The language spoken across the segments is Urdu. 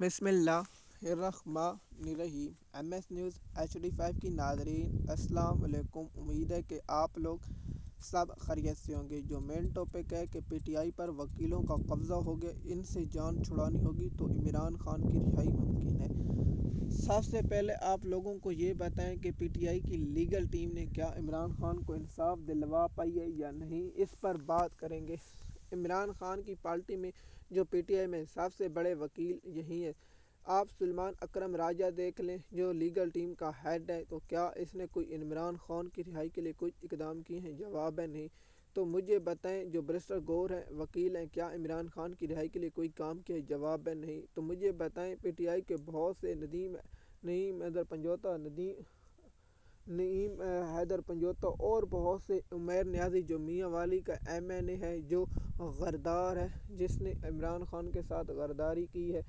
بسم اللہ الرحمن الرحیم ایم ایس نیوز HD5 کی ناظرین السلام علیکم۔ امید ہے کہ آپ لوگ سب خیریت سے ہوں گے۔ جو مین ٹاپک ہے کہ PTI پر وکیلوں کا قبضہ ہو گیا، ان سے جان چھڑانی ہوگی تو عمران خان کی رہائی ممکن ہے۔ سب سے پہلے آپ لوگوں کو یہ بتائیں کہ PTI کی لیگل ٹیم نے کیا عمران خان کو انصاف دلوا پائی ہے یا نہیں، اس پر بات کریں گے۔ عمران خان کی پارٹی میں جو PTI میں سب سے بڑے وکیل یہی ہیں۔ آپ سلمان اکرم راجہ دیکھ لیں جو لیگل ٹیم کا ہیڈ ہے، تو کیا اس نے کوئی عمران خان کی رہائی کے لیے کوئی اقدام کیے ہیں؟ جواب ہے نہیں۔ تو مجھے بتائیں جو برسٹر گور ہیں وکیل ہیں، کیا عمران خان کی رہائی کے لیے کوئی کام کیا ہے؟ جواب ہے نہیں۔ تو مجھے بتائیں PTI کے بہت سے نعیم حیدر پنجوتا نعیم حیدر پنجوتا اور بہت سے عمیر نیازی جو میاں والی کا MNA ہے، جو غدار ہے، جس نے عمران خان کے ساتھ غداری کی ہے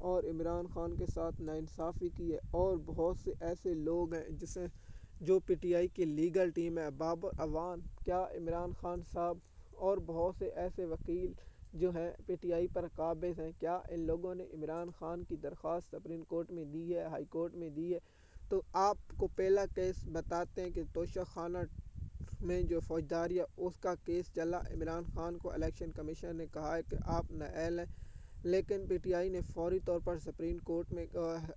اور عمران خان کے ساتھ ناانصافی کی ہے، اور بہت سے ایسے لوگ ہیں جو PTI کی لیگل ٹیم ہے۔ بابر اعوان، کیا عمران خان صاحب اور بہت سے ایسے وکیل جو ہیں PTI پر قابض ہیں، کیا ان لوگوں نے عمران خان کی درخواست سپریم کورٹ میں دی ہے، ہائی کورٹ میں دی ہے؟ تو آپ کو پہلا کیس بتاتے ہیں کہ توشہ خانہ میں جو فوجداری ہے اس کا کیس چلا۔ عمران خان کو الیکشن کمیشن نے کہا ہے کہ آپ نااہل ہیں، لیکن PTI نے فوری طور پر سپریم کورٹ میں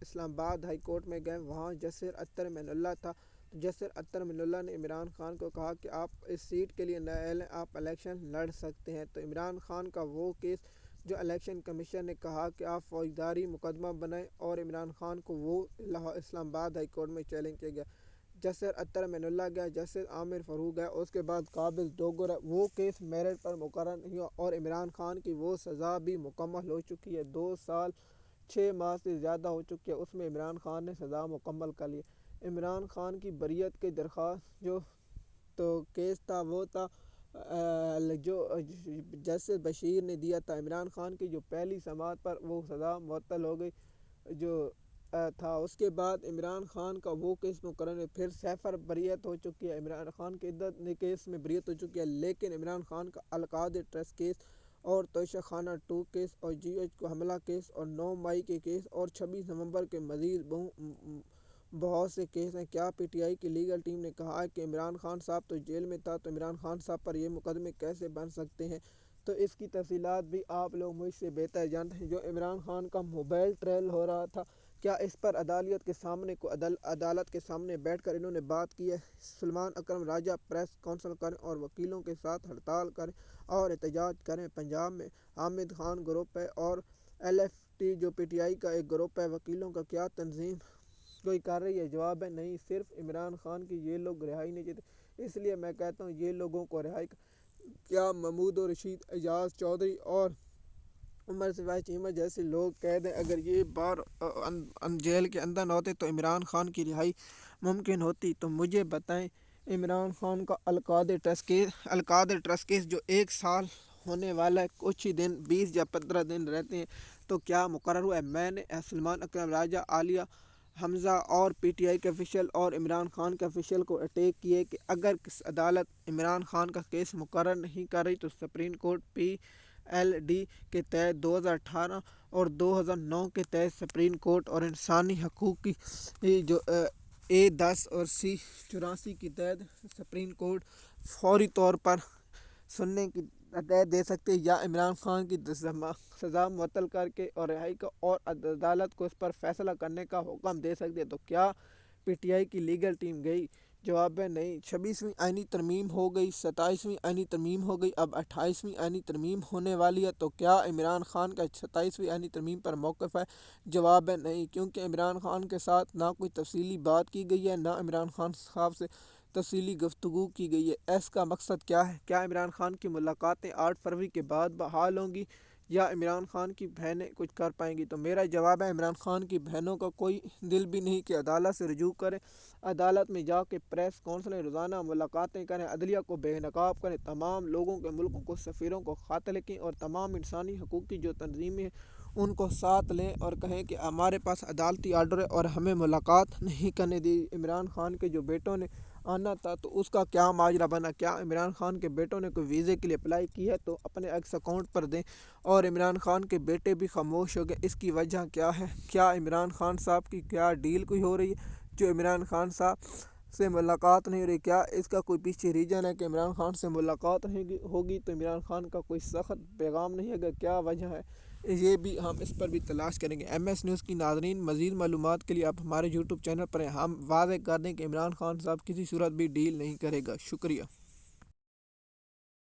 اسلام آباد ہائی کورٹ میں گئے، وہاں جسٹس اطہر من اللہ تھا۔ جسٹس اطہر من اللہ نے عمران خان کو کہا کہ آپ اس سیٹ کے لیے نااہل ہیں، آپ الیکشن لڑ سکتے ہیں۔ تو عمران خان کا وہ کیس جو الیکشن کمیشن نے کہا کہ آپ فوجداری مقدمہ بنائیں، اور عمران خان کو وہ اسلام آباد ہائی کورٹ میں چیلنج کیا گیا۔ جسٹس اطہر من اللہ گیا، جسٹس عامر فاروق گیا، اس کے بعد قابل ڈوگر ہے، وہ کیس میرٹ پر مقرر نہیں ہوا، اور عمران خان کی وہ سزا بھی مکمل ہو چکی ہے۔ 2 سال 6 ماہ سے زیادہ ہو چکی ہے، اس میں عمران خان نے سزا مکمل کر لی۔ عمران خان کی بریت کی درخواست جو تو کیس تھا وہ تھا جو جسٹس بشیر نے دیا تھا۔ عمران خان کی جو پہلی سماعت پر وہ سزا معطل ہو گئی جو تھا، اس کے بعد عمران خان کا وہ کیس مقرر ہے، پھر سیفر بریت ہو چکی ہے۔ عمران خان کے عدت کیس میں بریت ہو چکی ہے، لیکن عمران خان کا القاعدہ ٹرسٹ کیس اور توشہ خانہ 2 کیس اور GH کو حملہ کیس اور 9 مئی کے کیس اور 26 نومبر کے مزید بہت سے کیس ہیں۔ کیا PTI کی لیگل ٹیم نے کہا ہے کہ عمران خان صاحب تو جیل میں تھا، تو عمران خان صاحب پر یہ مقدمے کیسے بن سکتے ہیں؟ تو اس کی تفصیلات بھی آپ لوگ مجھ سے بہتر جانتے ہیں۔ جو عمران خان کا موبائل ٹرائل ہو رہا تھا، کیا اس پر عدالت کے سامنے بیٹھ کر انہوں نے بات کی ہے؟ سلمان اکرم راجہ پریس کانفرنس کریں اور وکیلوں کے ساتھ ہڑتال کریں اور احتجاج کریں۔ پنجاب میں حامد خان گروپ ہے اور LFT جو PTI کا ایک گروپ ہے وکیلوں کا، کیا تنظیم کوئی کر رہی ہے؟ جواب ہے نہیں، صرف عمران خان کی یہ لوگ رہائی نہیں چاہتے، اس لیے میں کہتا ہوں یہ لوگوں کو رہائی کیا محمود رشید، اعجاز چودھری اور عمر سوائے چیمہ جیسے لوگ قید ہیں؟ اگر یہ بار جیل کے اندر نہ ہوتے تو عمران خان کی رہائی ممکن ہوتی؟ تو مجھے بتائیں عمران خان کا القاعدہ ٹرسٹ کیس جو 1 سال ہونے والا ہے، کچھ ہی دن 20 یا 15 دن رہتے ہیں، تو کیا مقرر ہوا ہے؟ میں نے سلمان اکرم راجہ، عالیہ حمزہ اور PTI کے افیشل اور عمران خان کے افیشل کو اٹیک کیے کہ اگر عدالت عمران خان کا کیس مقرر نہیں کر رہی تو سپریم کورٹ PLD کے تحت 2018 اور 2009 کے تحت سپریم کورٹ اور انسانی حقوق کی جو A10 اور C84 کی تحت سپریم کورٹ فوری طور پر سننے کی ہدایت دے سکتے، یا عمران خان کی سزا معطل کر کے اور رہائی کا، اور عدالت کو اس پر فیصلہ کرنے کا حکم دے سکتے۔ تو کیا PTI کی لیگل ٹیم گئی؟ جواب ہے نہیں۔ 26ویں آئینی ترمیم ہو گئی، 27ویں آئینی ترمیم ہو گئی، اب 28ویں آئینی ترمیم ہونے والی ہے، تو کیا عمران خان کا 27ویں آئینی ترمیم پر موقف ہے؟ جواب ہے نہیں، کیونکہ عمران خان کے ساتھ نہ کوئی تفصیلی بات کی گئی ہے، نہ عمران خان صاحب سے تفصیلی گفتگو کی گئی ہے۔ اس کا مقصد کیا ہے؟ کیا عمران خان کی ملاقاتیں 8 فروری کے بعد بحال ہوں گی، یا عمران خان کی بہنیں کچھ کر پائیں گی؟ تو میرا جواب ہے عمران خان کی بہنوں کا کوئی دل بھی نہیں کہ عدالت سے رجوع کریں، عدالت میں جا کے پریس کانفرنس روزانہ ملاقاتیں کریں، عدلیہ کو بے نقاب کریں، تمام لوگوں کے ملکوں کو سفیروں کو خط لکھیں، اور تمام انسانی حقوق کی جو تنظیمیں ہیں ان کو ساتھ لیں اور کہیں کہ ہمارے پاس عدالتی آرڈر ہے اور ہمیں ملاقات نہیں کرنے دی۔ عمران خان کے جو بیٹوں نے آنا تھا تو اس کا کیا ماجرا بنا؟ کیا عمران خان کے بیٹوں نے کوئی ویزے کے لیے اپلائی کی ہے تو اپنے ایکس اکاؤنٹ پر دیں، اور عمران خان کے بیٹے بھی خاموش ہو گئے، اس کی وجہ کیا ہے؟ کیا عمران خان صاحب کی کیا ڈیل کوئی ہو رہی ہے جو عمران خان صاحب سے ملاقات نہیں ہو رہی؟ کیا اس کا کوئی پیچھے ریجن ہے کہ عمران خان سے ملاقات نہیں ہوگی تو عمران خان کا کوئی سخت پیغام نہیں ہے؟ کیا وجہ ہے؟ یہ بھی ہم اس پر بھی تلاش کریں گے۔ ایم ایس نیوز کی ناظرین، مزید معلومات کے لیے آپ ہمارے یوٹیوب چینل پر ہیں۔ ہم واضح کر دیں کہ عمران خان صاحب کسی صورت بھی ڈیل نہیں کرے گا۔ شکریہ۔